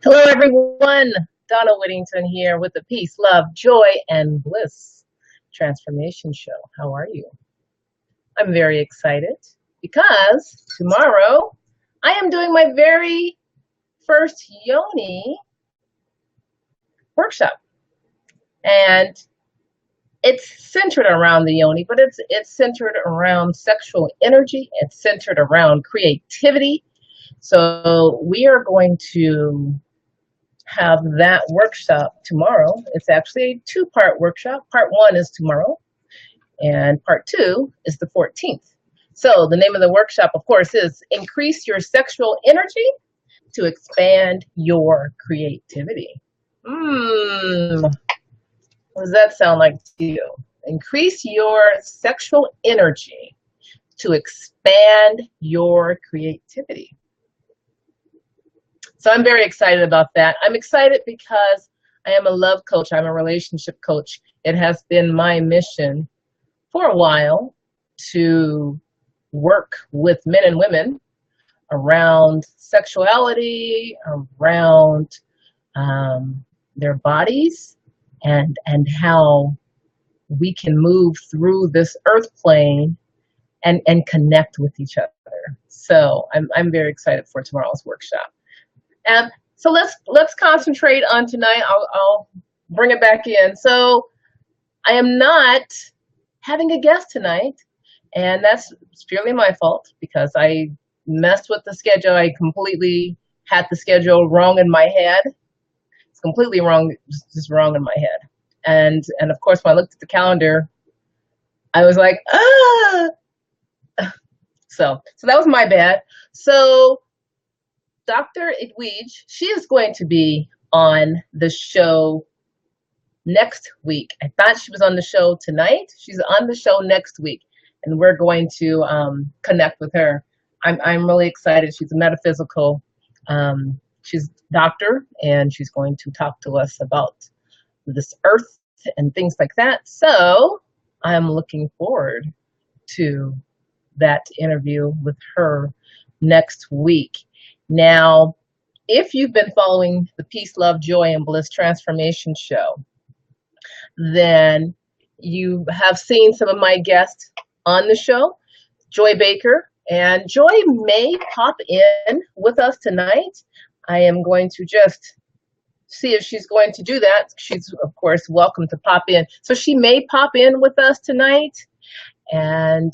Hello, everyone. Donna Whittington here with the Peace, Love, Joy, and Bliss Transformation Show. How are you? I'm very excited because tomorrow I am doing my very first Yoni workshop. And it's centered around the Yoni, but it's centered around sexual energy. It's centered around creativity. So we are going to have that workshop tomorrow. It's actually a two-part workshop. Part one is tomorrow, and part two is the 14th. So the name of the workshop, of course, is Increase Your Sexual Energy to Expand Your Creativity. What does that sound like to you? Increase your sexual energy to expand your creativity. So I'm very excited about that. I'm excited because I am a love coach. I'm a relationship coach. It has been my mission for a while to work with men and women around sexuality, around their bodies, and how we can move through this earth plane and connect with each other. So I'm very excited for tomorrow's workshop. And so let's concentrate on tonight. I'll bring it back in. So I am not having a guest tonight, and that's purely my fault because I messed with the schedule. I completely had the schedule wrong in my head. It's completely wrong, just wrong in my head. And of course, when I looked at the calendar, I was like, So that was my bad. So Dr. Edwige, she is going to be on the show next week. I thought she was on the show tonight. She's on the show next week, and we're going to connect with her. I'm really excited. She's a metaphysical, she's a doctor, and she's going to talk to us about this earth and things like that. So I'm looking forward to that interview with her next week. Now, if you've been following the Peace, Love, Joy, and Bliss Transformation Show, then you have seen some of my guests on the show, Joy Baker, and Joy may pop in with us tonight. I am going to just see if she's going to do that. She's, of course, welcome to pop in. So she may pop in with us tonight, and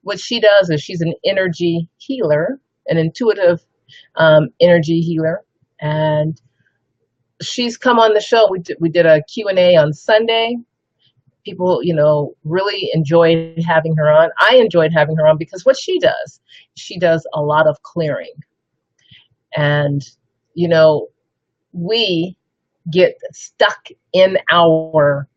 what she does is she's an energy healer, an intuitive energy healer, and she's come on the show. We did a Q&A on Sunday. People, really enjoyed having her on. I enjoyed having her on because what she does a lot of clearing. And, we get stuck in our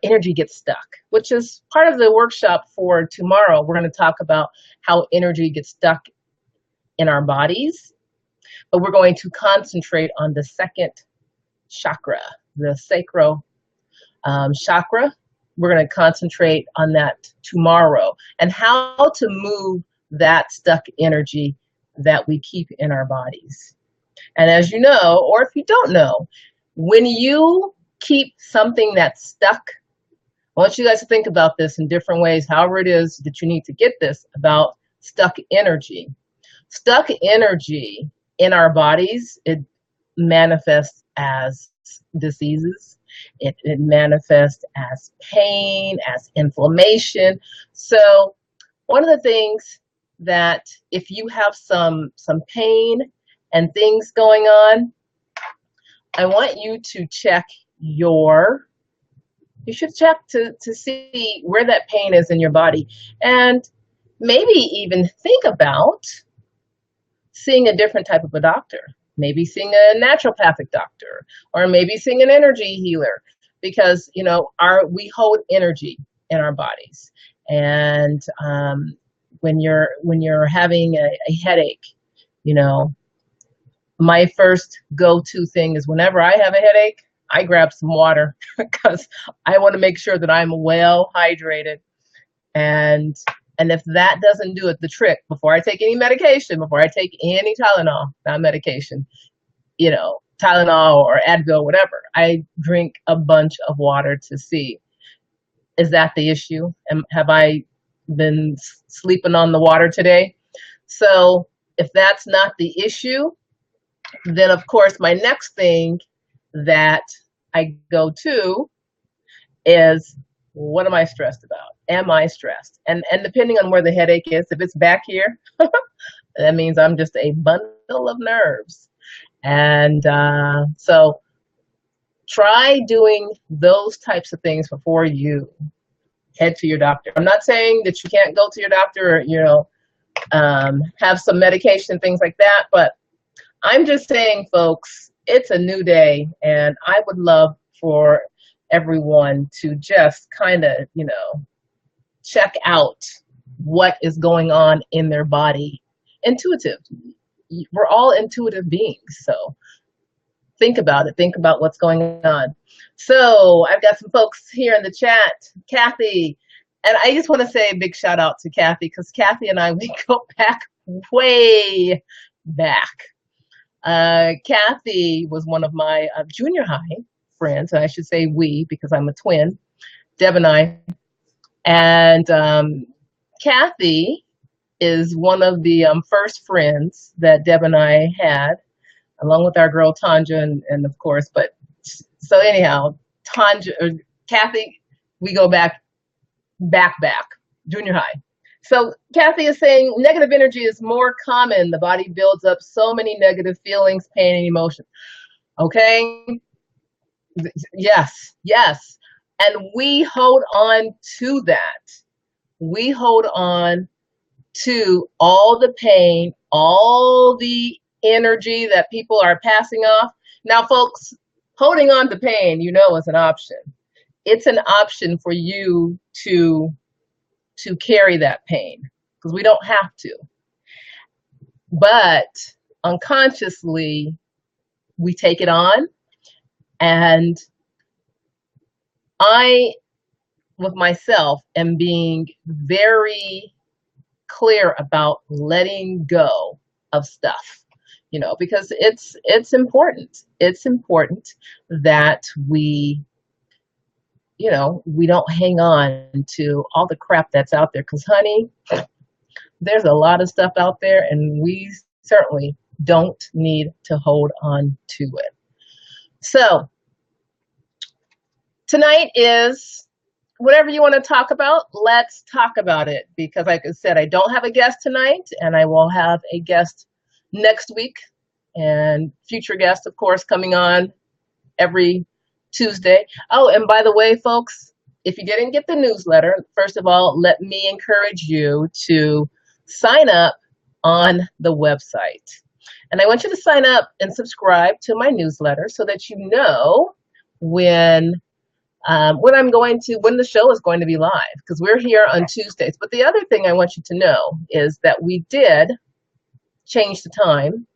energy gets stuck, which is part of the workshop for tomorrow. We're going to talk about how energy gets stuck in our bodies, but we're going to concentrate on the second chakra, the sacral chakra. We're going to concentrate on that tomorrow and how to move that stuck energy that we keep in our bodies. And as you know, or if you don't know, when you keep something that's stuck, I want you guys to think about this in different ways, however it is that you need to get this about stuck energy. Stuck energy in our bodies, it manifests as diseases. It manifests as pain, as inflammation. So one of the things that if you have some pain and things going on, I want you to check you should check to see where that pain is in your body, and maybe even think about seeing a different type of a doctor, maybe seeing a naturopathic doctor, or maybe seeing an energy healer, because we hold energy in our bodies. And when you're having a headache, my first go-to thing is whenever I have a headache, I grab some water because I want to make sure that I'm well hydrated. And And if that doesn't do it, the trick, before I take any medication, before I take any Tylenol, not medication, Tylenol or Advil, whatever, I drink a bunch of water to see, is that the issue? And have I been sleeping on the water today? So if that's not the issue, then of course my next thing that I go to is, what am I stressed about? Am I stressed? And depending on where the headache is, if it's back here, that means I'm just a bundle of nerves. And so try doing those types of things before you head to your doctor. I'm not saying that you can't go to your doctor or, have some medication, things like that, but I'm just saying, folks, it's a new day, and I would love for everyone to just kind of, check out what is going on in their body. Intuitive. We're all intuitive beings, so think about it. Think about what's going on. So I've got some folks here in the chat. Kathy, and I just want to say a big shout out to Kathy, because Kathy and I, we go back way back. Kathy was one of my junior high friends, and I should say we, because I'm a twin, Deb and I. And Kathy is one of the first friends that Deb and I had, along with our girl Tanja, and of course, but so anyhow, Kathy, we go back, junior high. So Kathy is saying negative energy is more common. The body builds up so many negative feelings, pain, and emotions. Okay. Yes. And we hold on to that. We hold on to all the pain, all the energy that people are passing off. Now, folks, holding on to pain, is an option. It's an option for you to carry that pain, because we don't have to. But unconsciously, we take it on. And I, with myself, am being very clear about letting go of stuff, because it's important. It's important that we don't hang on to all the crap that's out there, because honey, there's a lot of stuff out there, and we certainly don't need to hold on to it. So tonight is whatever you want to talk about, let's talk about it, because like I said, I don't have a guest tonight, and I will have a guest next week, and future guests, of course, coming on every Tuesday. Oh, and by the way, folks, if you didn't get the newsletter, first of all, let me encourage you to sign up on the website. And I want you to sign up and subscribe to my newsletter so that you know when the show is going to be live, because we're here on Tuesdays. But the other thing I want you to know is that we did change the time.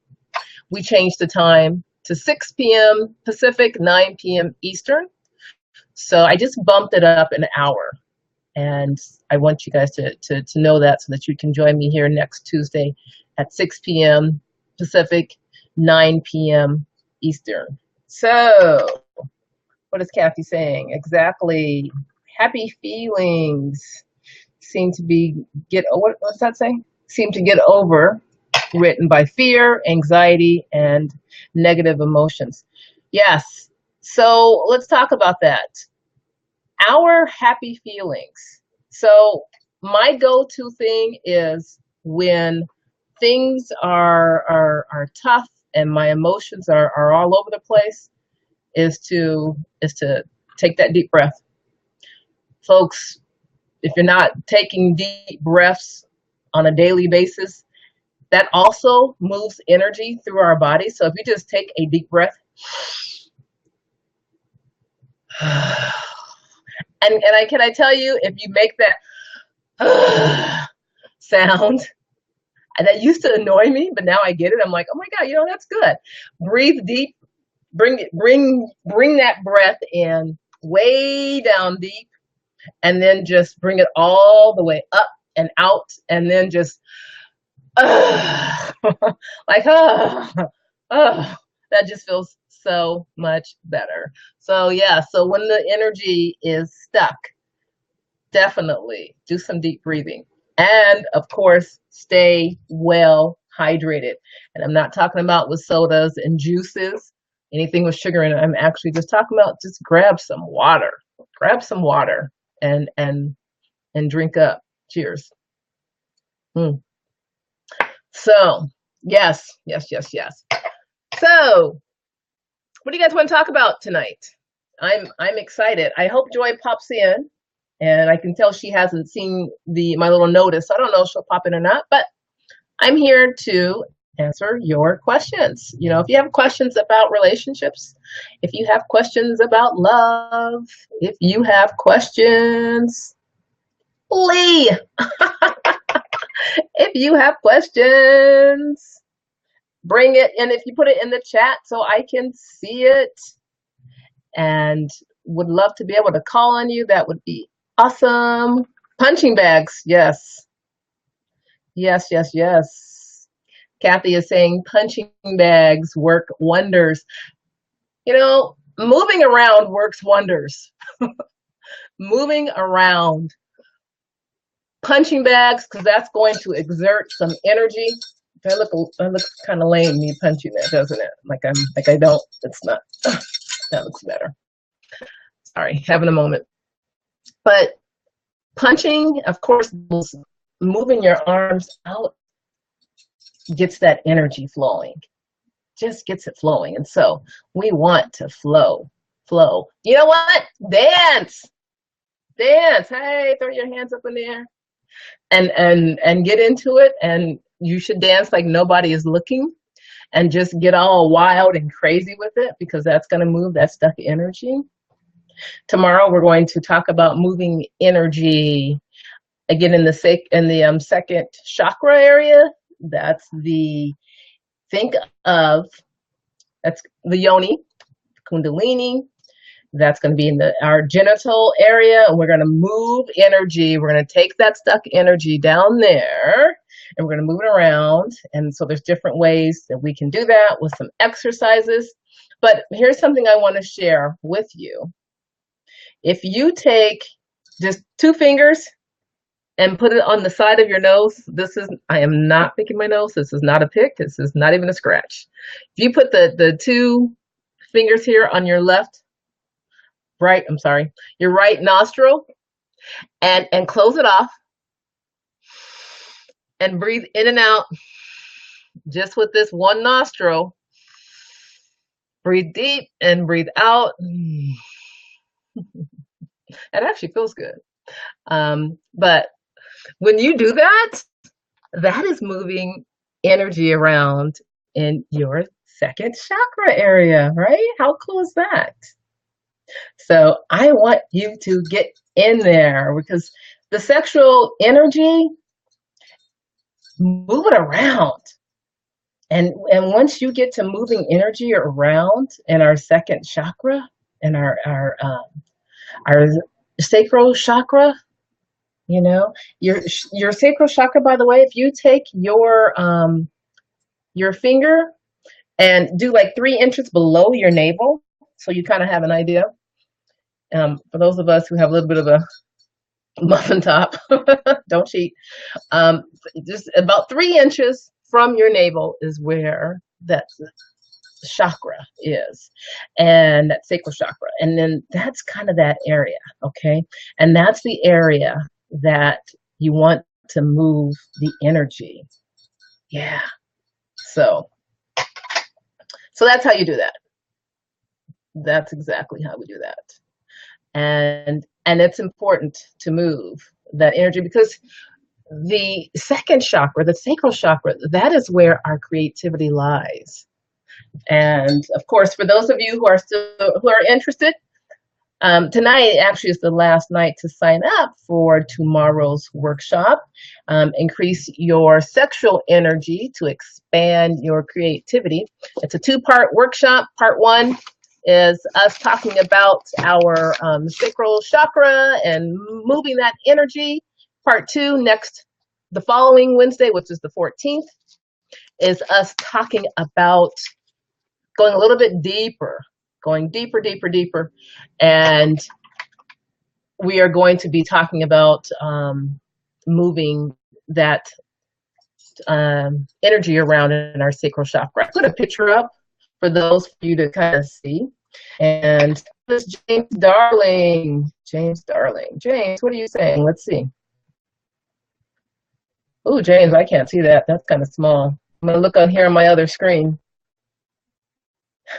We changed the time to 6 p.m. Pacific, 9 p.m. Eastern. So I just bumped it up an hour. And I want you guys to know that, so that you can join me here next Tuesday at 6 p.m. Pacific, 9 p.m. Eastern. So what is Kathy saying? Exactly. Happy feelings seem to what's that say? Seem to get overwritten by fear, anxiety, and negative emotions. Yes. So let's talk about that. Our happy feelings. So my go-to thing is when things are tough and my emotions are all over the place, is to take that deep breath. Folks, if you're not taking deep breaths on a daily basis, that also moves energy through our body. So if you just take a deep breath, and can I tell you, if you make that sound, and that used to annoy me, but now I get it. I'm like, oh my God, that's good. Breathe deep. Bring that breath in way down deep, and then just bring it all the way up and out, and then just like that just feels so much better. So yeah, so when the energy is stuck, definitely do some deep breathing. And of course, stay well hydrated. And I'm not talking about with sodas and juices, anything with sugar in it. I'm actually just talking about just grab some water. Grab some water and drink up. Cheers. Mm. So, yes, yes, yes, yes. So, what do you guys want to talk about tonight? I'm excited. I hope Joy pops in, and I can tell she hasn't seen my little notice. I don't know if she'll pop in or not, but I'm here to answer your questions. You know, if you have questions about relationships, if you have questions about love, if you have questions, Lee, if you have questions, bring it in. If you put it in the chat so I can see it, and would love to be able to call on you. That would be awesome. Punching bags, yes. Yes, yes, yes. Kathy is saying punching bags work wonders. You know, moving around works wonders. Moving around. Punching bags, because that's going to exert some energy. I look kind of lame, me punching that, doesn't it? Like I don't. It's not. That looks better. Sorry, having a moment. But punching, of course, moving your arms out gets that energy flowing. Just gets it flowing. And so we want to flow. You know what? Dance. Hey, throw your hands up in the air. And get into it. And you should dance like nobody is looking. And just get all wild and crazy with it, because that's going to move that stuck energy. Tomorrow we're going to talk about moving energy again in the second chakra area. That's that's the yoni, kundalini. That's going to be in our genital area, and we're going to move energy. We're going to take that stuck energy down there, and we're going to move it around. And so there's different ways that we can do that with some exercises. But here's something I want to share with you. If you take just 2 fingers and put it on the side of your nose, I am not picking my nose. This is not a pick. This is not even a scratch. If you put the 2 fingers here on your your right nostril, and close it off and breathe in and out just with this one nostril. Breathe deep and breathe out. It actually feels good. But when you do that, that is moving energy around in your second chakra area, right? How cool is that? So I want you to get in there, because the sexual energy, move it around. And once you get to moving energy around in our second chakra and our sacral chakra, you know, your sacral chakra, by the way, if you take your finger and do like 3 inches below your navel, so you kind of have an idea. For those of us who have a little bit of a muffin top, don't cheat. Just about 3 inches from your navel is where that chakra is, and that sacral chakra. And then that's kind of that area, okay? And that's the area that you want to move the energy. Yeah. So that's how you do that. That's exactly how we do that. And it's important to move that energy, because the second chakra, the sacral chakra, that is where our creativity lies. And of course, for those of you who are interested, tonight actually is the last night to sign up for tomorrow's workshop. Increase your sexual energy to expand your creativity. It's a 2-part workshop. Part 1 is us talking about our sacral chakra and moving that energy. Part two the following Wednesday, which is the 14th, is us talking about going a little bit deeper, going deeper, deeper, deeper. And we are going to be talking about moving that energy around in our sacral chakra. I put a picture up for those for you to kind of see. And this is James Darling. James Darling. James, what are you saying? Let's see. Oh, James, I can't see that. That's kind of small. I'm going to look on here on my other screen.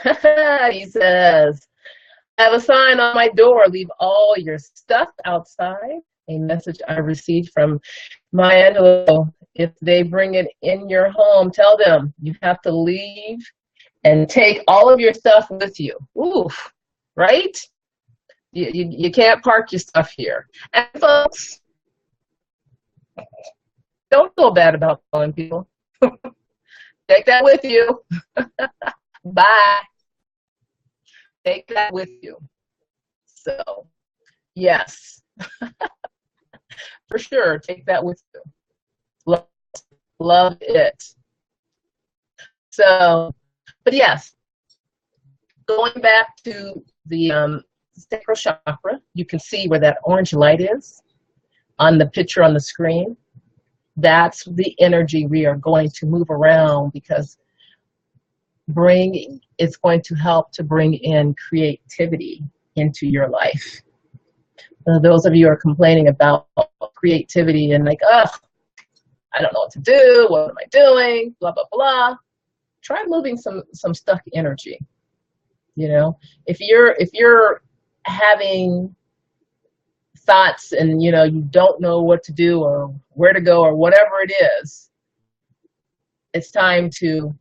He says, I have a sign on my door, leave all your stuff outside. A message I received from Maya Angelou. If they bring it in your home, tell them you have to leave and take all of your stuff with you. Oof, right? You can't park your stuff here. And folks, don't feel bad about telling people. Take that with you. Bye. Take that with you. So, yes, for sure, take that with you. Love it. So, but yes, going back to the sacral chakra, you can see where that orange light is on the picture on the screen. That's the energy we are going to move around, because it's going to help to bring in creativity into your life. Those of you who are complaining about creativity and like, oh, I don't know what to do, what am I doing, blah, blah, blah. Try moving some stuck energy. You know, if you're having thoughts and you don't know what to do or where to go or whatever it is, it's time to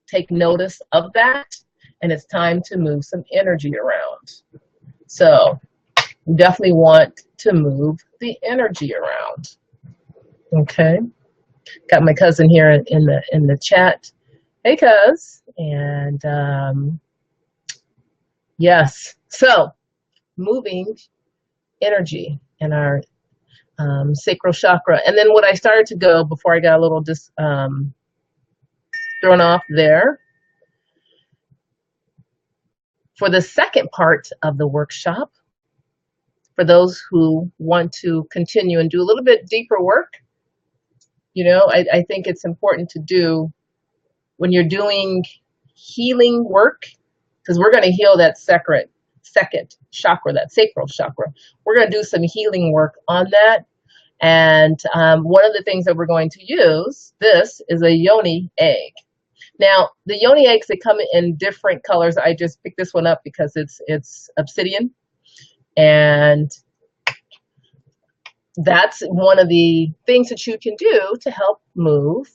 take notice of that, and it's time to move some energy around. So you definitely want to move the energy around. Okay, got my cousin here in the chat. Hey, cuz. And yes, so moving energy in our sacral chakra. And then what I started to go before I got a little thrown off there, for the second part of the workshop, for those who want to continue and do a little bit deeper work, I think it's important to do when you're doing healing work, because we're going to heal that second chakra, that sacral chakra. We're going to do some healing work on that. And one of the things that we're going to use, this is a yoni egg. Now, the yoni eggs, they come in different colors. I just picked this one up because it's obsidian. And that's one of the things that you can do to help move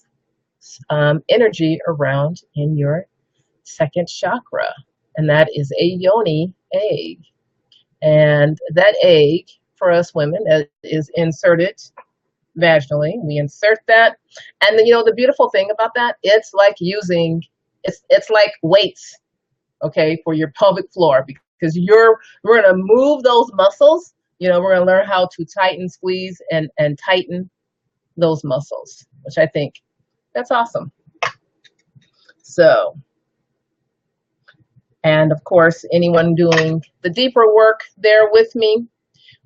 energy around in your second chakra. And that is a yoni egg. And that egg, for us women, is inserted vaginally. We insert that. And the beautiful thing about that, it's like it's like weights, okay, for your pelvic floor, because we're going to move those muscles. We're going to learn how to tighten, squeeze, and tighten those muscles, which I think that's awesome. So, and of course, anyone doing the deeper work there with me,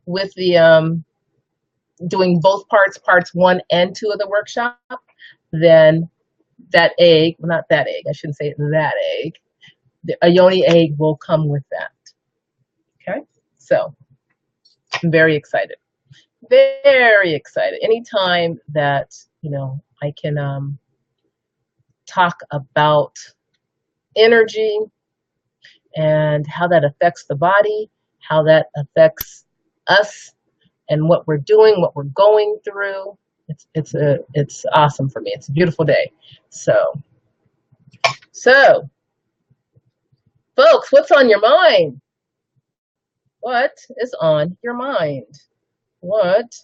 with the doing both parts 1 and 2 of the workshop, then that egg, well, not that egg, I shouldn't say that egg, a yoni egg will come with that. Okay, so I'm very excited. Very excited. Anytime that, I can talk about energy and how that affects the body, how that affects us, and what we're doing, what we're going through. It's awesome for me. It's a beautiful day. So folks, what's on your mind? What is on your mind? What?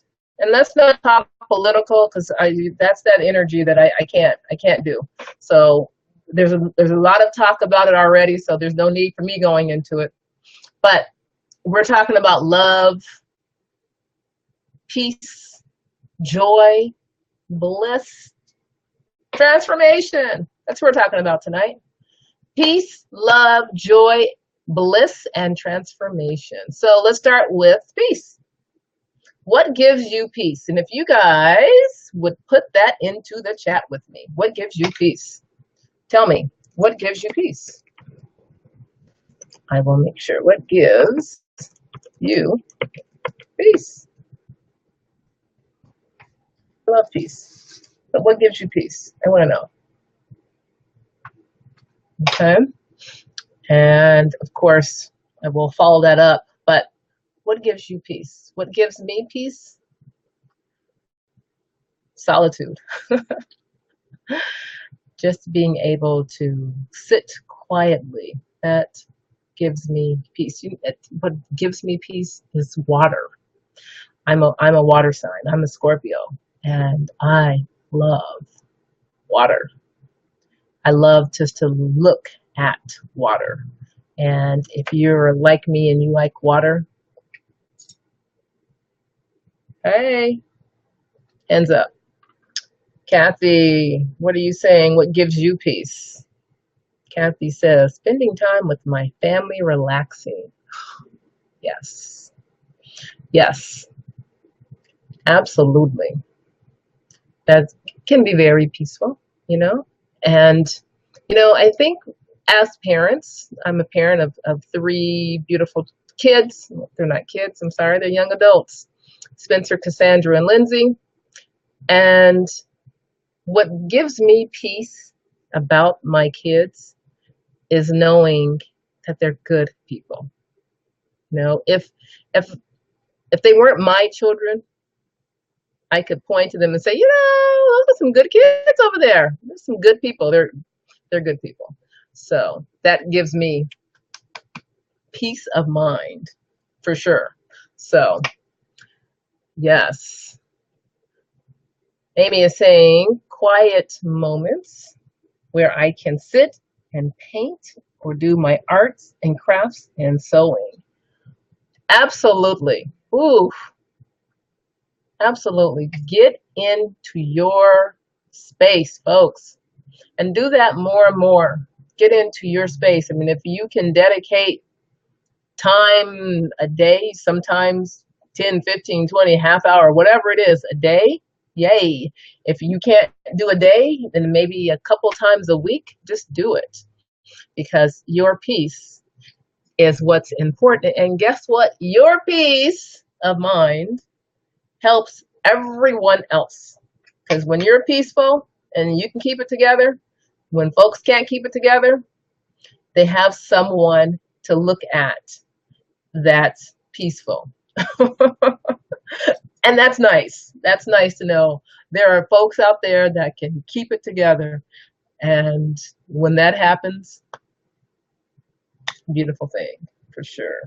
And let's not talk political, because that's that energy that I can't do. So there's a lot of talk about it already, so there's no need for me going into it. But we're talking about love, peace, joy, bliss, transformation. That's what we're talking about tonight. Peace, love, joy, bliss, and transformation. So let's start with peace. What gives you peace? And if you guys would put that into the chat with me, what gives you peace? Tell me, what gives you peace? I will make sure. What gives you peace? I love peace. But what gives you peace? I want to know. Okay. And of course, I will follow that up. But what gives you peace? What gives me peace? Solitude. Just being able to sit quietly. That gives me peace. What gives me peace is water. I'm a water sign. I'm a Scorpio, and I love water. I love just to look at water. And if you're like me and you like water, hey, hands up. Kathy, what are you saying? What gives you peace? Kathy says, spending time with my family, relaxing. Yes. Yes. Absolutely. That can be very peaceful, you know? And, you know, I think as parents, I'm a parent of three beautiful kids. They're not kids, I'm sorry, they're young adults. Spencer, Cassandra, and Lindsay. And what gives me peace about my kids is knowing that they're good people. You know, if they weren't my children, I could point to them and say, you know, those are some good kids over there. There's some good people. They're good people. So that gives me peace of mind for sure. So yes. Amy is saying quiet moments where I can sit and paint or do my arts and crafts and sewing. Absolutely. Ooh, absolutely. Get into your space, folks, and do that more and more. Get into your space. I mean, if you can dedicate time a day, sometimes 10, 15, 20, half hour, whatever it is a day, yay. If you can't do a day, then maybe a couple times a week, just do it, because your peace is what's important. And guess what? Your peace of mind helps everyone else. Because when you're peaceful and you can keep it together, when folks can't keep it together, they have someone to look at that's peaceful. And that's nice. That's nice to know there are folks out there that can keep it together. And when that happens, beautiful thing for sure.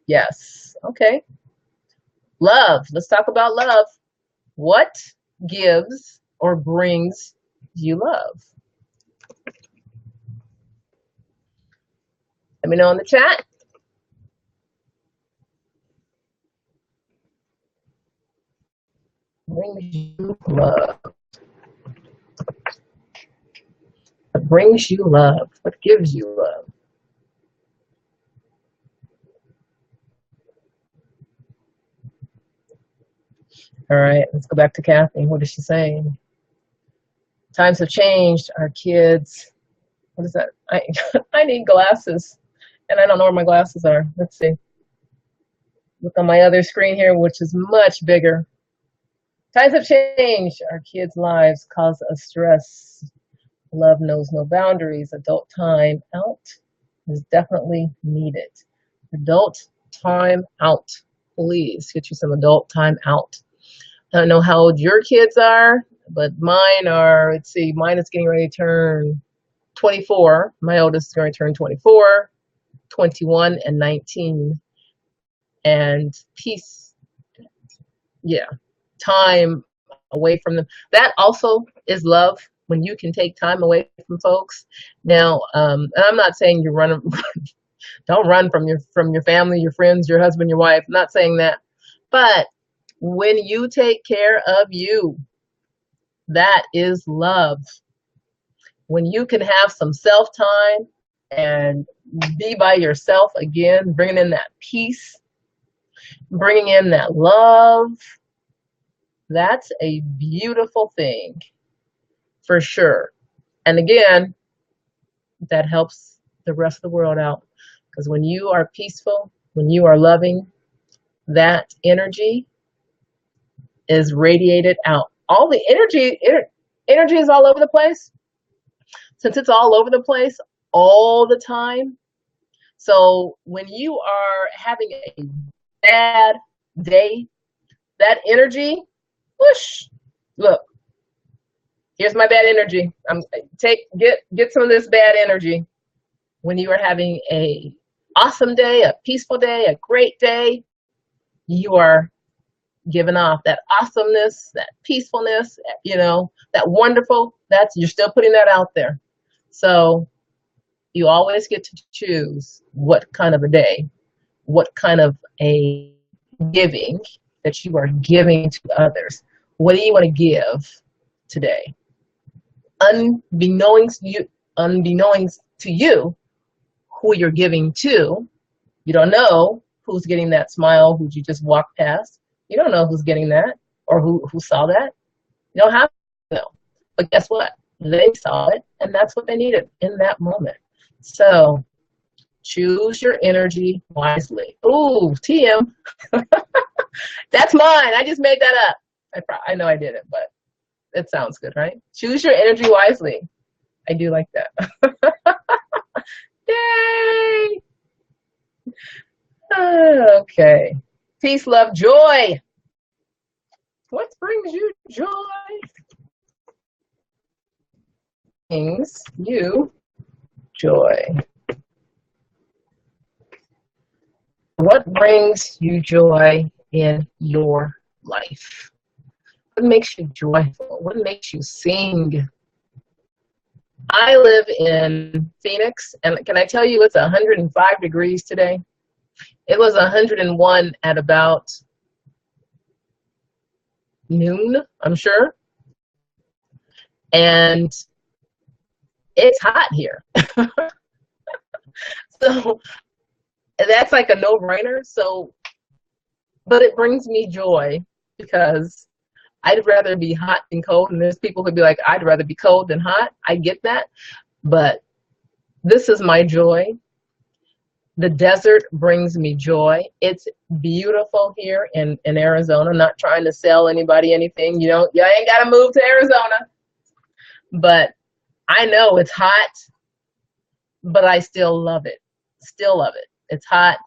Yes. Okay. Love. Let's talk about love. What gives or brings you love? Let me know in the chat. Brings you love. What brings you love? What gives you love? All right, let's go back to Kathy. What is she saying? Times have changed. Our kids. What is that? I need glasses, and I don't know where my glasses are. Let's see. Look on my other screen here, which is much bigger. Times have changed. Our kids' lives cause us stress. Love knows no boundaries. Adult time out is definitely needed. Adult time out. Please get you some adult time out. I don't know how old your kids are, but mine are, let's see, mine is getting ready to turn 24. My oldest is going to turn 24, 21, and 19. And peace, yeah, time away from them. That also is love, when you can take time away from folks. Now, and I'm not saying you don't run from your family, your friends, your husband, your wife. I'm not saying that, but When you take care of you, that is love. When you can have some self time and be by yourself again, bringing in that peace, bringing in that love, that's a beautiful thing for sure. And again, that helps the rest of the world out. Because when you are peaceful, when you are loving, that energy is radiated out. All the energy is all over the place. Since it's all over the place all the time, so when you are having a bad day, that energy, whoosh, look, here's my bad energy. Get some of this bad energy. When you are having a awesome day, a peaceful day, a great day, you are giving off that awesomeness, that peacefulness, that wonderful, you're still putting that out there. So you always get to choose what kind of a day, what kind of a giving that you are giving to others. What do you want to give today? Unbeknownst to you, who you're giving to, you don't know who's getting that smile, who you just walked past. You don't know who's getting that or who saw that. You don't have to know. But guess what? They saw it, and that's what they needed in that moment. So choose your energy wisely. Ooh, TM. That's mine. I just made that up. I know I did it, but it sounds good, right? Choose your energy wisely. I do like that. Yay! Okay. Peace, love, joy. What brings you joy? Brings you joy. What brings you joy in your life? What makes you joyful? What makes you sing? I live in Phoenix, and can I tell you it's 105 degrees today? It was 101 at about noon, I'm sure. And it's hot here. So that's like a no-brainer. So, but it brings me joy because I'd rather be hot than cold. And there's people who'd be like, I'd rather be cold than hot. I get that. But this is my joy. The desert brings me joy. It's beautiful here in Arizona. I'm not trying to sell anybody anything. You ain't got to move to Arizona. But I know it's hot, but I still love it. Still love it. It's hot.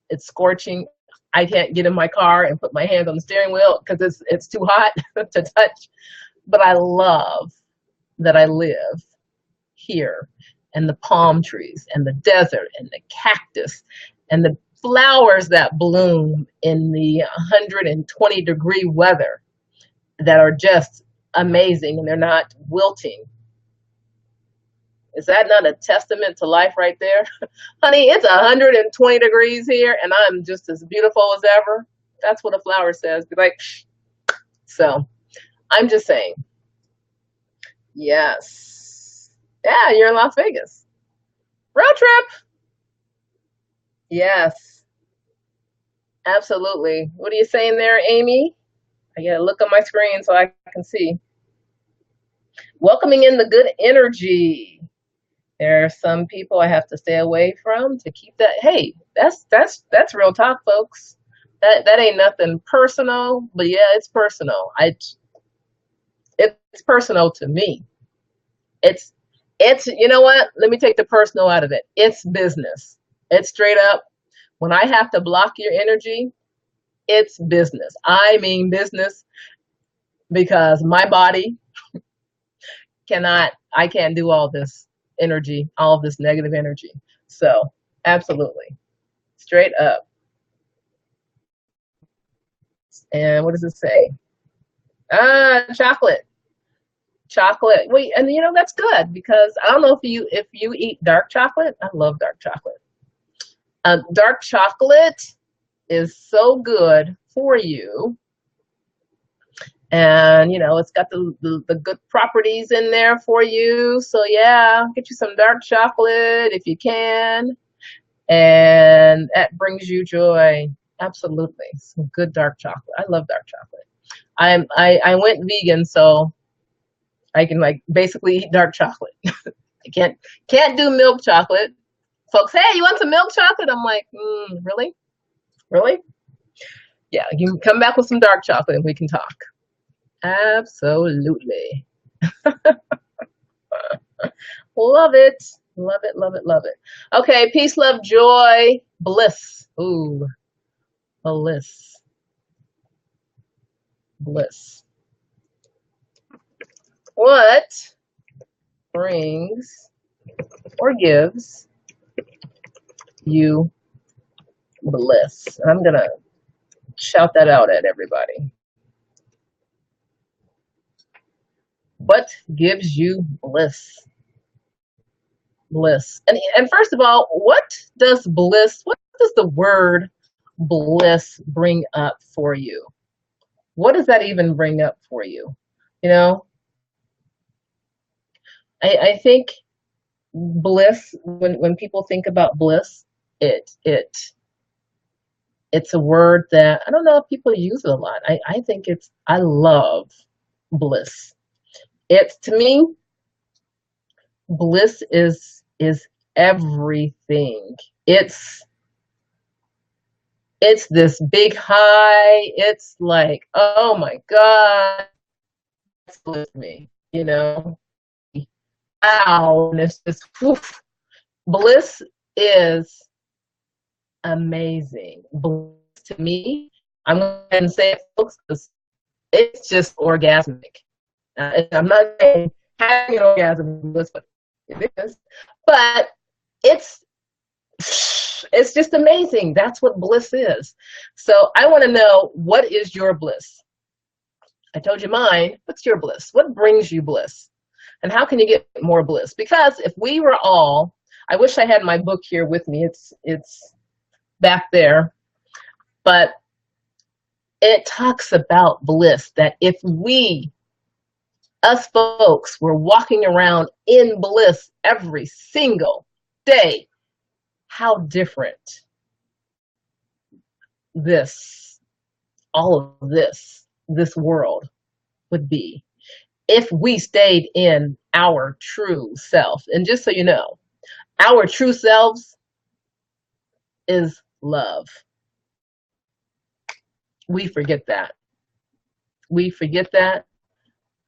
It's scorching. I can't get in my car and put my hands on the steering wheel because it's too hot to touch. But I love that I live here, and the palm trees and the desert and the cactus and the flowers that bloom in the 120-degree weather that are just amazing, and they're not wilting. Is that not a testament to life right there? Honey, it's 120 degrees here, and I'm just as beautiful as ever. That's what a flower says. Be like, so I'm just saying. Yes. Yeah, you're in Las Vegas. Road trip. Yes. Absolutely. What are you saying there, Amy? I gotta look on my screen so I can see. Welcoming in the good energy. There are some people I have to stay away from to keep that. Hey, that's real talk, folks. That ain't nothing personal, but yeah, it's personal. It's personal to me. It's you know what? Let me take the personal out of it. It's business. It's straight up. When I have to block your energy, it's business. I mean business, because my body I can't do all this energy, all of this negative energy. So absolutely. Straight up. And what does it say? Chocolate. Chocolate. Wait, and that's good, because I don't know if you eat dark chocolate. I love dark chocolate. Dark chocolate is so good for you And you know, it's got the good properties in there for you. So yeah, get you some dark chocolate if you can, and that brings you joy. Absolutely, some good dark chocolate. I love dark chocolate. I went vegan, so I can like basically eat dark chocolate. I can't do milk chocolate. Folks, hey, you want some milk chocolate? I'm like, really, really? Yeah, you can come back with some dark chocolate and we can talk. Absolutely. Love it. Love it, love it, love it. Okay, peace, love, joy, bliss. Ooh, bliss. Bliss. What brings or gives you bliss? And I'm going to shout that out at everybody. What gives you bliss? Bliss. And first of all, what does the word bliss bring up for you? What does that even bring up for you? You know, I think bliss, when people think about bliss, it's a word that I don't know if people use it a lot. I think I love bliss. It's, to me, bliss is everything. It's this big high. It's like, oh my God, it's bliss me, you know. Wow, and it's just woof. Bliss is amazing. Bliss to me, I'm going to go ahead and say it, folks, it's just orgasmic. I'm not saying having an orgasm is bliss, but it is. But it's just amazing. That's what bliss is. So I want to know, what is your bliss? I told you mine. What's your bliss? What brings you bliss? And how can you get more bliss? Because if we were all, I wish I had my book here with me. It's back there. But it talks about bliss, that if us folks, were walking around in bliss every single day, how different all of this world would be if we stayed in our true self. And just so you know, our true selves is love. We forget that. We forget that.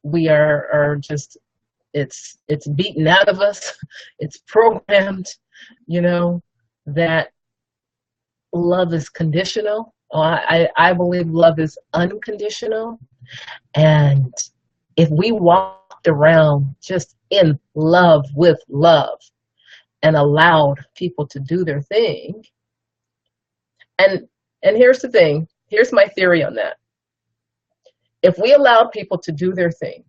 We are just, it's beaten out of us. It's programmed, you know, that love is conditional. I believe love is unconditional. And if we walked around just in love with love and allowed people to do their thing, and here's the thing, here's my theory on that. If we allowed people to do their thing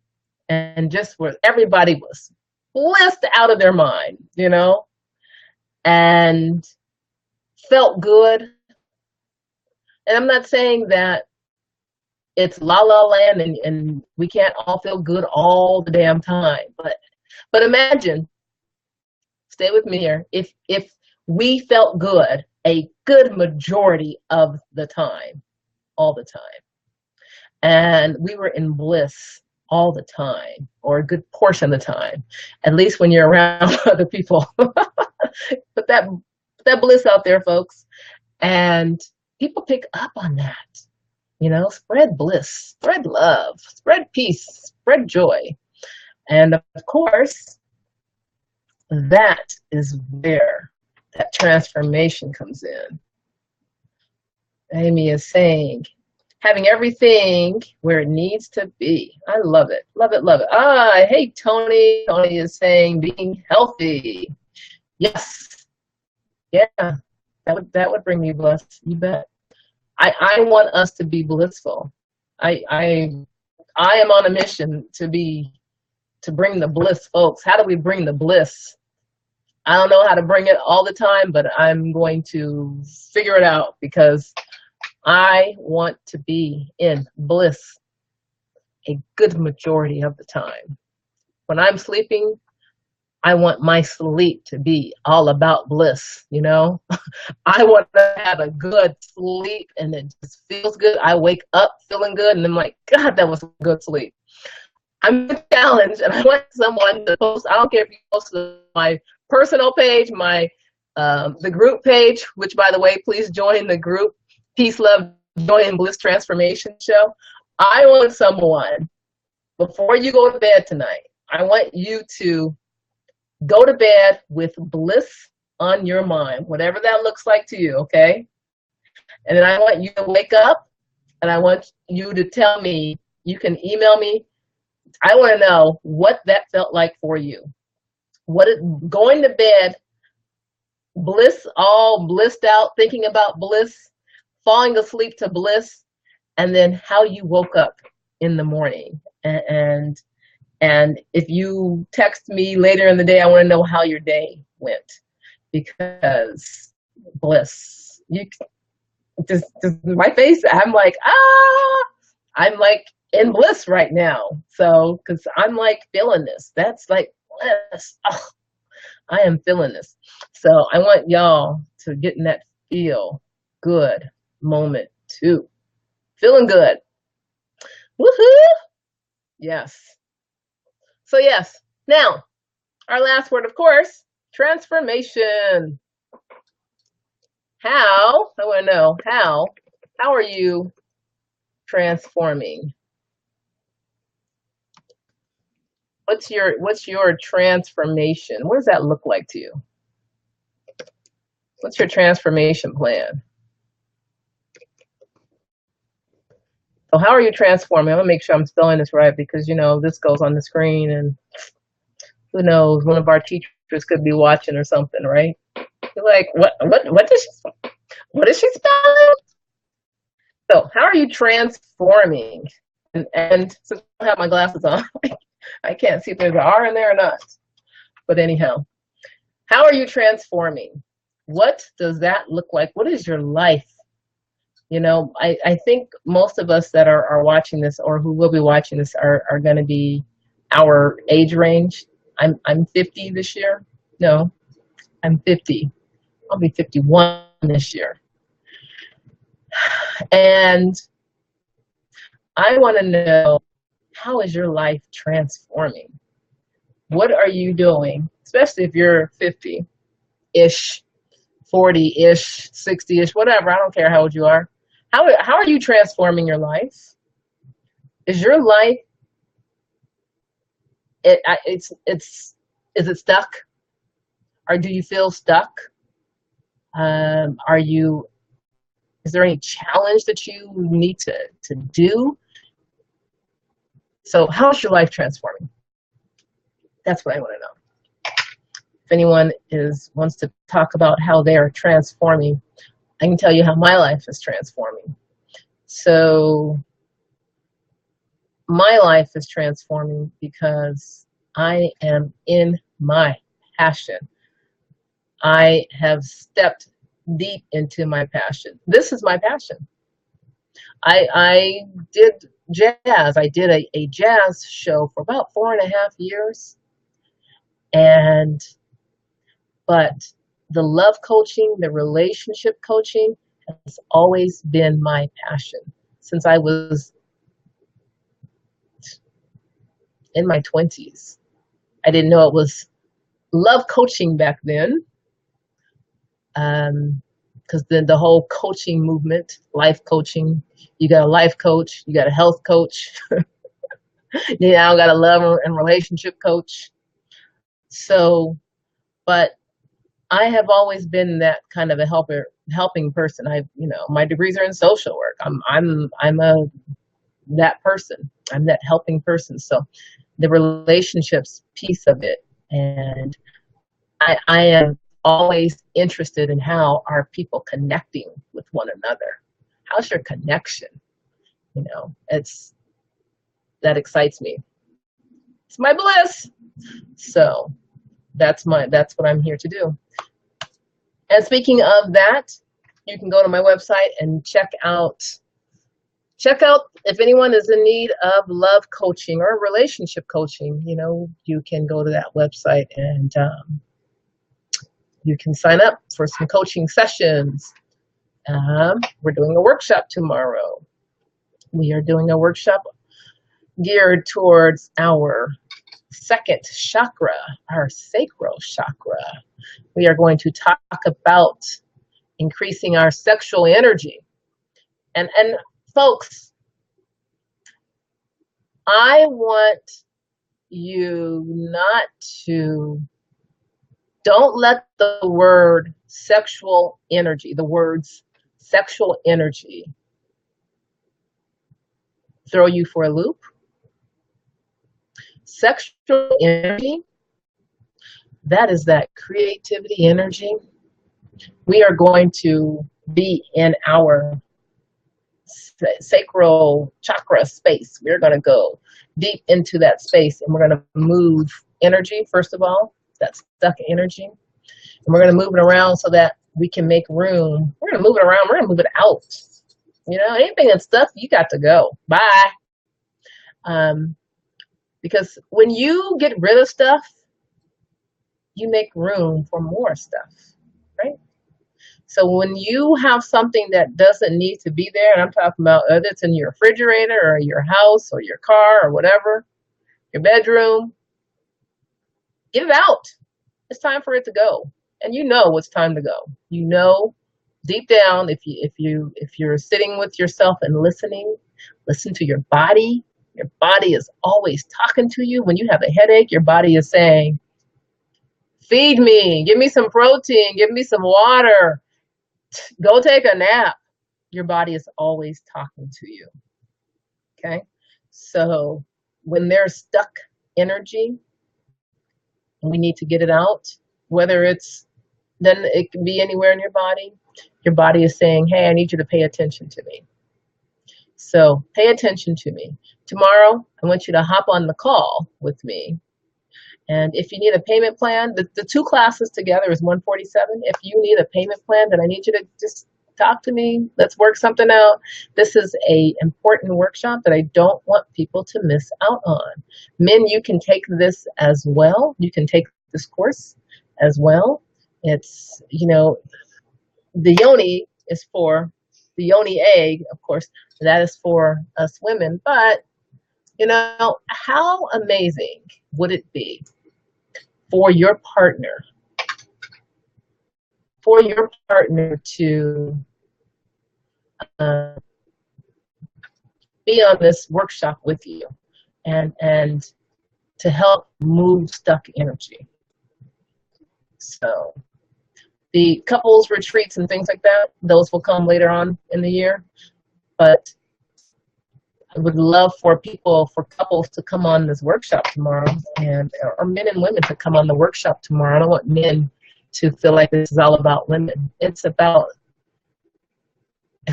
and just where everybody was blissed out of their mind, you know, and felt good, and I'm not saying that it's la la land and we can't all feel good all the damn time, but imagine, stay with me here, if we felt good a good majority of the time, all the time, and we were in bliss all the time, or a good portion of the time, at least when you're around other people. Put that bliss out there, folks, and people pick up on that. You know, spread bliss, spread love, spread peace, spread joy. And of course, that is where that transformation comes in. Amy is saying, having everything where it needs to be. I love it, love it, love it. Hey, Tony. Tony is saying being healthy. Yes. Yeah, that would bring me bliss. You bet. I want us to be blissful. I am on a mission to bring the bliss, folks. How do we bring the bliss? I don't know how to bring it all the time, but I'm going to figure it out, because I want to be in bliss a good majority of the time. When I'm sleeping, I want my sleep to be all about bliss, you know? I want to have a good sleep and it just feels good. I wake up feeling good and I'm like, God, that was a good sleep. I'm a challenge and I want someone to post. I don't care if you post to my personal page, my the group page, which by the way, please join the group, Peace, Love, Joy, and Bliss Transformation Show. I want someone, before you go to bed tonight, I want you to go to bed with bliss on your mind, whatever that looks like to you, okay? And then I want you to wake up and I want you to tell me, you can email me. I want to know what that felt like for you. Going to bed, bliss, all blissed out, thinking about bliss, falling asleep to bliss, and then how you woke up in the morning. And if you text me later in the day, I want to know how your day went, because bliss, you just my face, I'm like, I'm like in bliss right now. So, because I'm like feeling this. That's like bliss. Oh, I am feeling this. So I want y'all to get in that feel good moment too. Feeling good. Woohoo! Yes. So yes, now, our last word, of course, transformation. How, I want to know, how are you transforming? What's your transformation? What does that look like to you? What's your transformation plan? So how are you transforming? I'm gonna make sure I'm spelling this right, because you know this goes on the screen and who knows, one of our teachers could be watching or something, right? You're like, what is she spelling? So how are you transforming? And since I don't have my glasses on, I can't see if there's an R in there or not. But anyhow, how are you transforming? What does that look like? What is your life? You know, I think most of us that are watching this, or who will be watching this, are going to be our age range. I'm 50 this year. No, I'm 50. I'll be 51 this year. And I want to know, how is your life transforming? What are you doing, especially if you're 50-ish, 40-ish, 60-ish, whatever. I don't care how old you are. How are you transforming your life? Is your life, is it stuck? Or do you feel stuck? Is there any challenge that you need to do? So how's your life transforming? That's what I want to know. If anyone wants to talk about how they are transforming, I can tell you how my life is transforming. So my life is transforming because I am in my passion. I have stepped deep into my passion. This is my passion. I did jazz. I did a jazz show for about 4.5 years. But the love coaching, the relationship coaching has always been my passion since I was in my 20s. I didn't know it was love coaching back then, because then the whole coaching movement, life coaching, you got a life coach, you got a health coach, you now got a love and relationship coach. So, but I have always been that kind of a helping person. My degrees are in social work. I'm that person. I'm that helping person. So the relationships piece of it, and I am always interested in how are people connecting with one another. How's your connection? You know, that excites me. It's my bliss. So that's what I'm here to do. And speaking of that, you can go to my website and check out check out if anyone is in need of love coaching or relationship coaching. You can go to that website and you can sign up for some coaching sessions. We're doing a workshop tomorrow. We are doing a workshop geared towards our second chakra, our sacral chakra. We are going to talk about increasing our sexual energy. And folks, I want you don't let the word sexual energy, the words sexual energy, throw you for a loop. Sexual energy, that is that creativity energy. We are going to be in our sacral chakra space. We're going to go deep into that space, and we're going to move energy, first of all, that stuck energy. And we're going to move it around so that we can make room. We're going to move it around. We're going to move it out. Anything that's stuck, you got to go. Bye. Because when you get rid of stuff, you make room for more stuff, right? So when you have something that doesn't need to be there, and I'm talking about whether it's in your refrigerator or your house or your car or whatever, your bedroom, get it out. It's time for it to go. And you know it's time to go. You know deep down, if you're sitting with yourself and listen to your body. Your body is always talking to you. When you have a headache, your body is saying, feed me, give me some protein, give me some water, go take a nap. Your body is always talking to you. Okay? So when there's stuck energy, we need to get it out, then it can be anywhere in your body. Your body is saying, hey, I need you to pay attention to me. So pay attention to me. Tomorrow, I want you to hop on the call with me. And if you need a payment plan, the two classes together is $147. If you need a payment plan, then I need you to just talk to me. Let's work something out. This is an important workshop that I don't want people to miss out on. Men, you can take this as well. You can take this course as well. It's, the yoni is for the yoni egg, of course, that is for us women. But, how amazing would it be for your partner to be on this workshop with you and to help move stuck energy? So the couples retreats and things like that, those will come later on in the year. But I would love for couples to come on this workshop tomorrow, or men and women to come on the workshop tomorrow. I don't want men to feel like this is all about women. It's about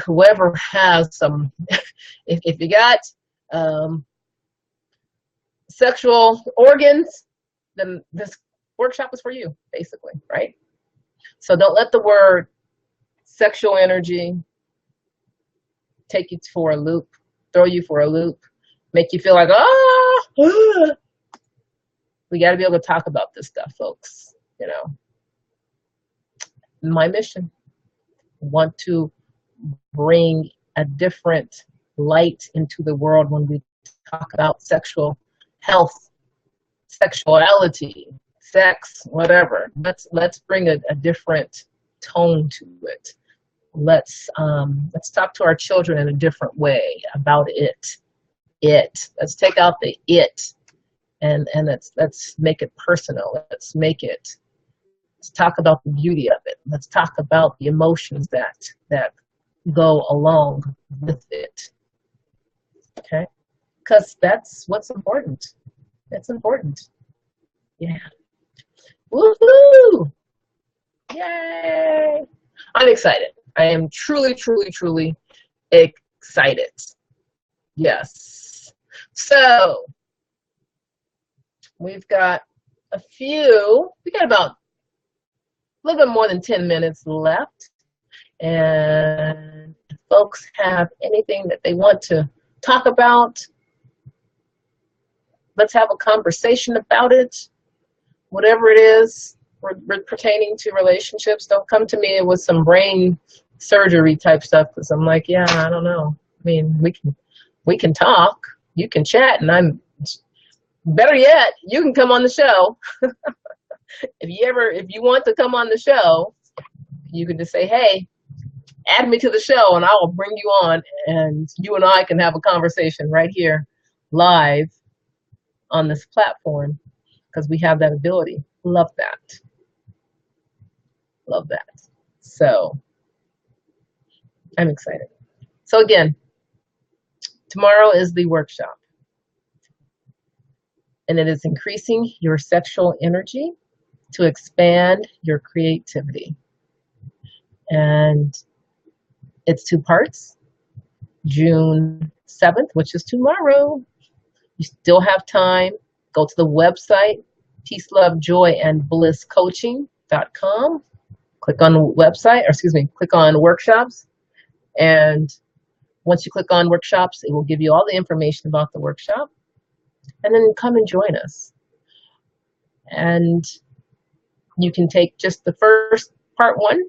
whoever has some, if you got sexual organs, then this workshop is for you, basically, right? So don't let the word sexual energy take you for a loop, throw you for a loop, make you feel like, we got to be able to talk about this stuff, folks. My mission, want to bring a different light into the world when we talk about sexual health, sexuality, sex, whatever. Let's bring a different tone to it. Let's talk to our children in a different way about it. Let's take out the it and let's make it personal. Let's talk about the beauty of it. Let's talk about the emotions that go along with it. Okay? Because that's what's important. It's important. Yeah. Woohoo! Yay! I'm excited. I am truly, truly, truly excited. Yes. So we got about a little bit more than 10 minutes left. And if folks have anything that they want to talk about, let's have a conversation about it. Whatever it is pertaining to relationships, don't come to me with some brain surgery type stuff, because I'm like, yeah, I don't know. I mean, we can talk, you can chat, and I'm better yet, you can come on the show. If you want to come on the show, you can just say, hey, add me to the show and I will bring you on, and you and I can have a conversation right here live on this platform, because we have that ability. Love that. Love that. So I'm excited. So again, tomorrow is the workshop, and it is increasing your sexual energy to expand your creativity. And it's 2 parts. June 7th, which is tomorrow. You still have time. Go to the website, Peace, Love, Joy, and Bliss Coaching.com. Click on the website, or excuse me, click on workshops. And once you click on workshops, it will give you all the information about the workshop. And then come and join us. And you can take just the first part 1.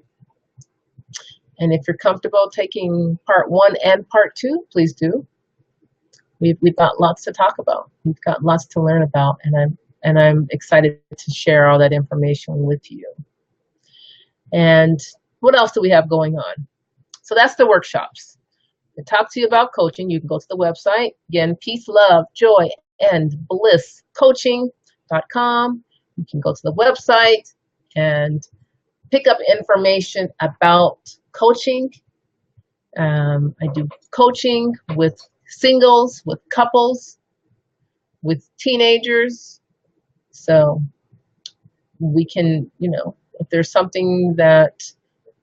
And if you're comfortable taking part 1 and part 2, please do. We've got lots to talk about. We've got lots to learn about, and I'm excited to share all that information with you. And what else do we have going on? So that's the workshops. To talk to you about coaching, you can go to the website. Again, Peace, Love, Joy, and Bliss Coaching.com. You can go to the website and pick up information about coaching. I do coaching with singles, with couples, with teenagers. So we can, if there's something that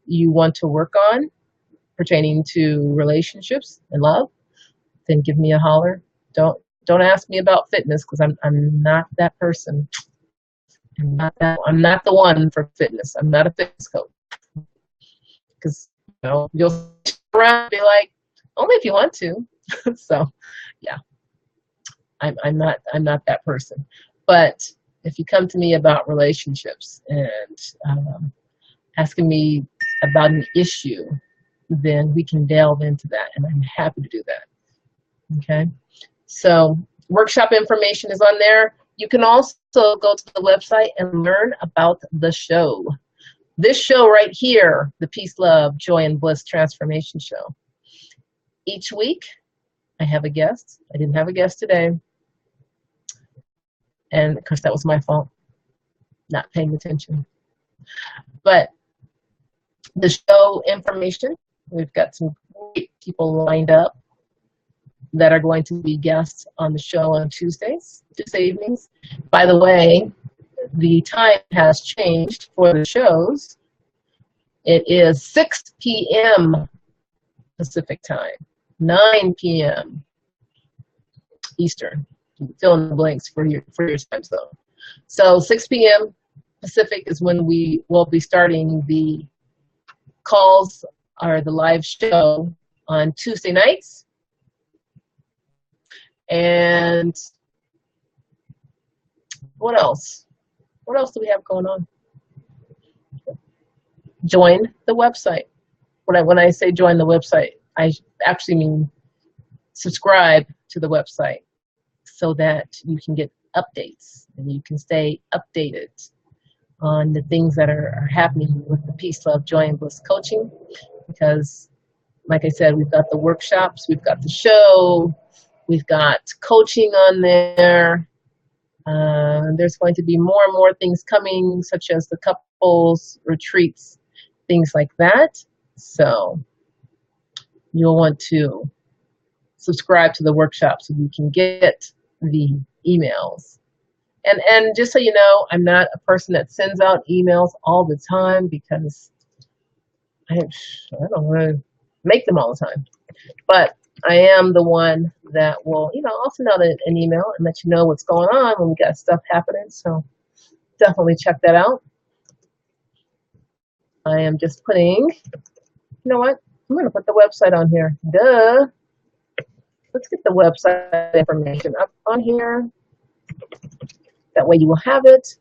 you want to work on pertaining to relationships and love, then give me a holler. Don't ask me about fitness, because I'm not that person. I'm not the one for fitness. I'm not a fitness coach. Because you'll sit around and be like, only if you want to. So yeah, I'm not that person. But if you come to me about relationships and asking me about an issue, then we can delve into that, and I'm happy to do that. Okay, so workshop information is on there. You can also go to the website and learn about the show. This show right here, the Peace, Love, Joy, and Bliss Transformation Show. Each week, I have a guest. I didn't have a guest today. And of course, that was my fault, not paying attention. But the show information, we've got some great people lined up that are going to be guests on the show on Tuesday evenings. By the way, the time has changed for the shows. It is 6 p.m. Pacific time, 9 p.m. Eastern. Fill in the blanks for your time zone. So 6 p.m. Pacific is when we will be starting the calls, or the live show, on Tuesday nights. And what else? What else do we have going on? Join the website. When I say join the website, I actually mean subscribe to the website, so that you can get updates and you can stay updated on the things that are happening with the Peace, Love, Joy, and Bliss Coaching. Because, like I said, we've got the workshops, we've got the show, we've got coaching on there. There's going to be more and more things coming, such as the couples retreats, things like that. So you'll want to subscribe to the workshop so you can get the emails. And just so you know, I'm not a person that sends out emails all the time, because I don't want to make them all the time. But I am the one that will, I'll send out an email and let you know what's going on when we got stuff happening. So definitely check that out. I am just putting You know what? I'm going to put the website on here. Duh. Let's get the website information up on here. That way you will have it.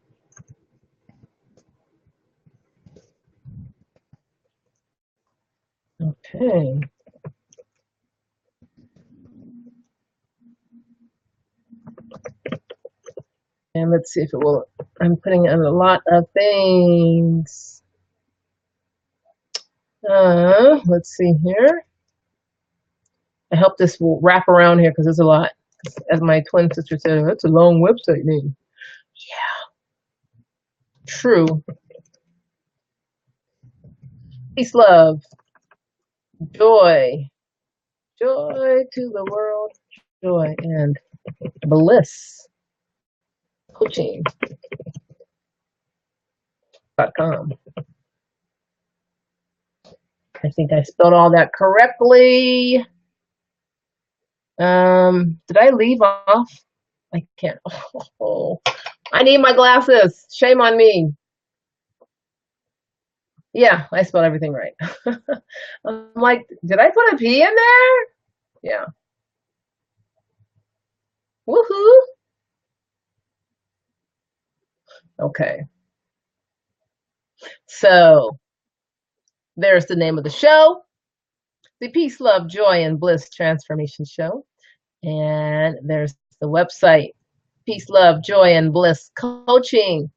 Okay. And let's see if it will. I'm putting in a lot of things. Let's see here. I hope this will wrap around here because there's a lot. As my twin sister said, that's a long website name. Yeah, true. Peace, love, joy, joy to the world, joy and bliss. Coaching.com. I think I spelled all that correctly. Did I leave off? I can't. Oh, I need my glasses. Shame on me. Yeah, I spelled everything right. I'm like, did I put a P in there? Yeah. Woohoo. Okay. So there's the name of the show, the Peace, Love, Joy, and Bliss Transformation Show. And there's the website, Peace, Love, Joy, and Bliss Coaching.com.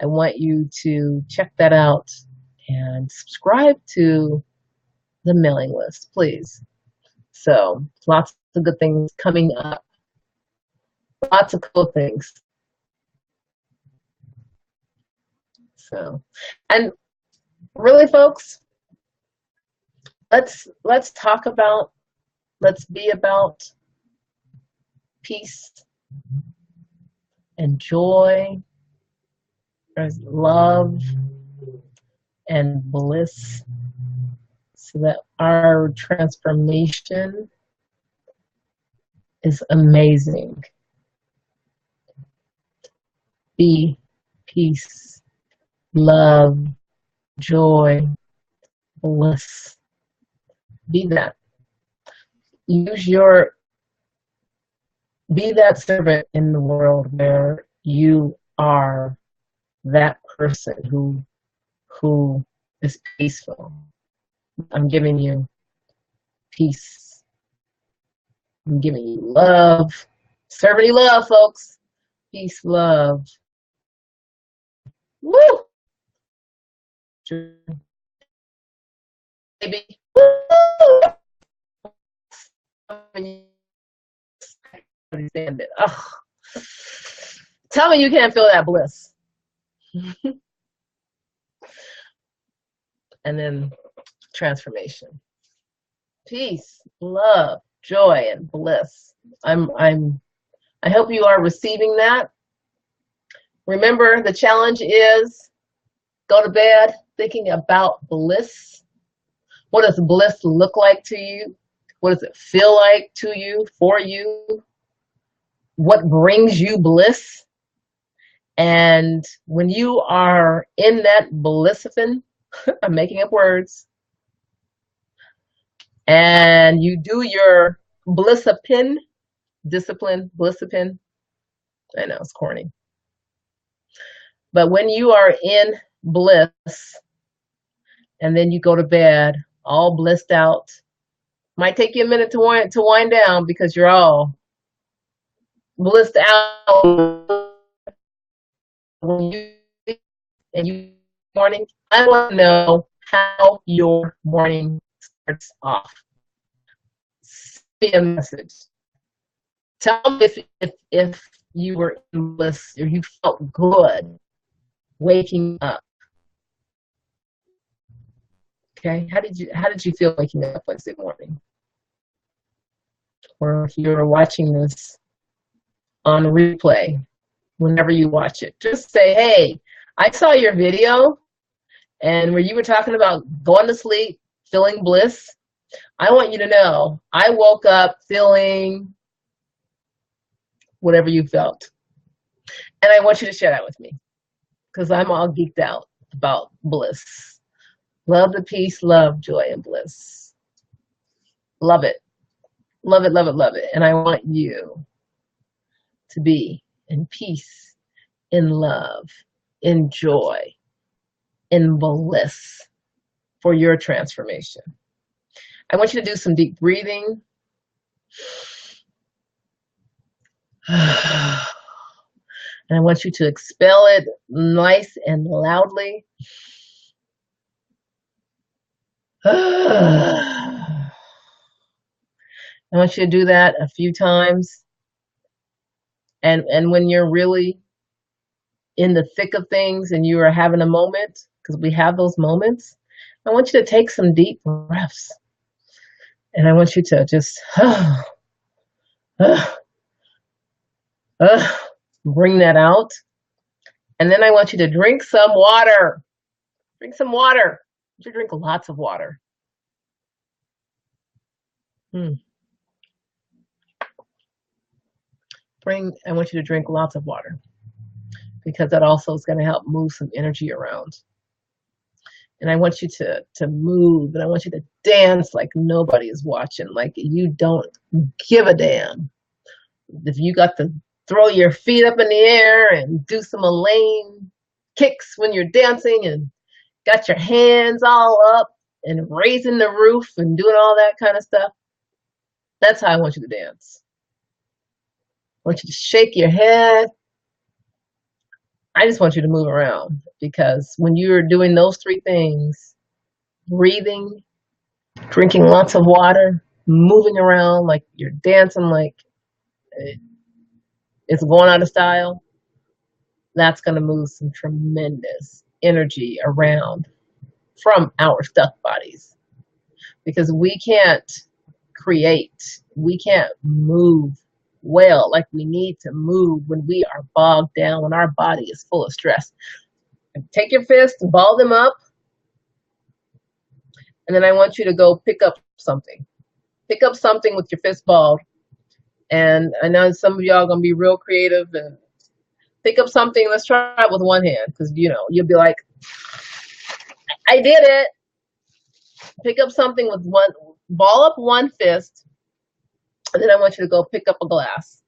I want you to check that out and subscribe to the mailing list, please. So lots of good things coming up. Lots of cool things. So, and really, folks, let's talk about, let's be about peace and joy, there's love and bliss, so that our transformation is amazing. Be peace, love, joy, bliss. Be that. Be that servant in the world where you are that person who is peaceful. I'm giving you peace. I'm giving you love. Serving you love, folks. Peace, love. Woo! Baby. Woo! Understand it. Ugh. Tell me you can't feel that bliss. And then transformation. Peace, love, joy, and bliss. I hope you are receiving that. Remember, the challenge is go to bed thinking about bliss. What does bliss look like to you? What does it feel like to you, for you? What brings you bliss? And when you are in that blissifin, I'm making up words, and you do your blissipin, discipline, blissipin. I know it's corny. But when you are in bliss, and then you go to bed all blissed out, might take you a minute to wind down because you're all blissed out. When you morning, I want to know how your morning starts off. Send me a message. Tell me if you were in bliss or you felt good waking up. Okay, how did you feel waking up Wednesday morning? Or if you're watching this on replay, whenever you watch it, just say, hey, I saw your video and where you were talking about going to sleep, feeling bliss. I want you to know I woke up feeling whatever you felt. And I want you to share that with me because I'm all geeked out about bliss. Love the peace, love, joy, and bliss. Love it. Love it, love it, love it. And I want you to be in peace, in love, in joy, in bliss for your transformation. I want you to do some deep breathing. And I want you to expel it nice and loudly. I want you to do that a few times. And when you're really in the thick of things and you are having a moment, because we have those moments, I want you to take some deep breaths. And I want you to just bring that out. And then I want you to drink some water. Drink some water. You drink lots of water. I want you to drink lots of water, because that also is going to help move some energy around. And I want you to move, and I want you to dance like nobody is watching, like you don't give a damn. If you got to throw your feet up in the air and do some Elaine kicks when you're dancing and got your hands all up and raising the roof and doing all that kind of stuff, that's how I want you to dance. I want you to shake your head. I just want you to move around, because when you're doing those three things, breathing, drinking lots of water, moving around like you're dancing like it's going out of style, that's going to move some tremendous energy around from our stuck bodies. Because we can't create, we can't move well like we need to move when we are bogged down, when our body is full of stress. Take your fist, ball them up, and then I want you to go pick up something. Pick up something with your fist balled. And I know some of y'all are going to be real creative and pick up something. Let's try it with one hand, because you'll be like, I did it. Pick up something with one, ball up one fist, and then I want you to go pick up a glass.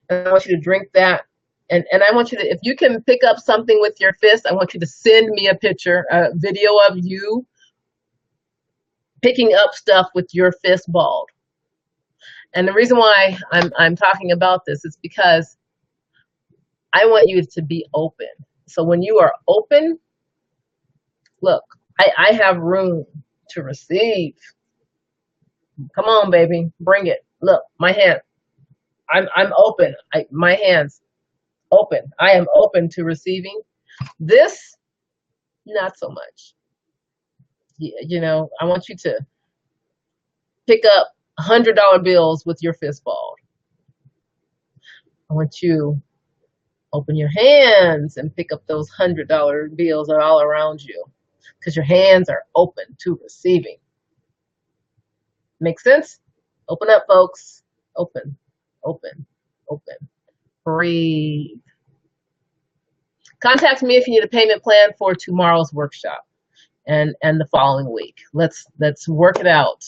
And I want you to drink that. And I want you to, if you can pick up something with your fist, I want you to send me a picture, a video of you picking up stuff with your fist balled. And the reason why I'm talking about this is because I want you to be open. So when you are open, look, I have room to receive. Come on, baby, bring it. Look, my hand. I'm open. My hands open. I am open to receiving. This, not so much. I want you to pick up $100 bills with your fist balled. I want you open your hands and pick up those $100 bills that are all around you, because your hands are open to receiving. Make sense? Open up, folks. Open, open, open. Breathe. Contact me if you need a payment plan for tomorrow's workshop and the following week. Let's work it out.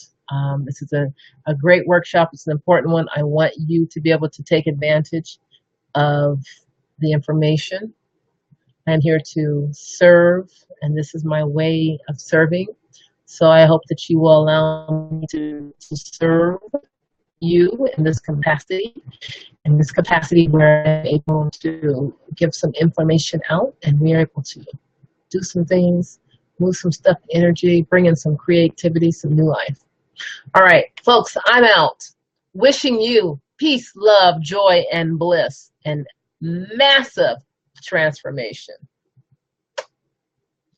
This is a great workshop. It's an important one. I want you to be able to take advantage of the information. I'm here to serve, and this is my way of serving. So I hope that you will allow me to serve you in this capacity. In this capacity, we're able to give some information out, and we're able to do some things, move some stuff, energy, bring in some creativity, some new life. All right, folks, I'm out. Wishing you peace, love, joy, and bliss, and massive transformation.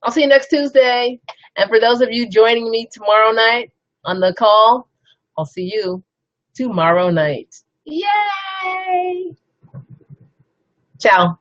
I'll see you next Tuesday. And for those of you joining me tomorrow night on the call, I'll see you tomorrow night. Yay! Ciao.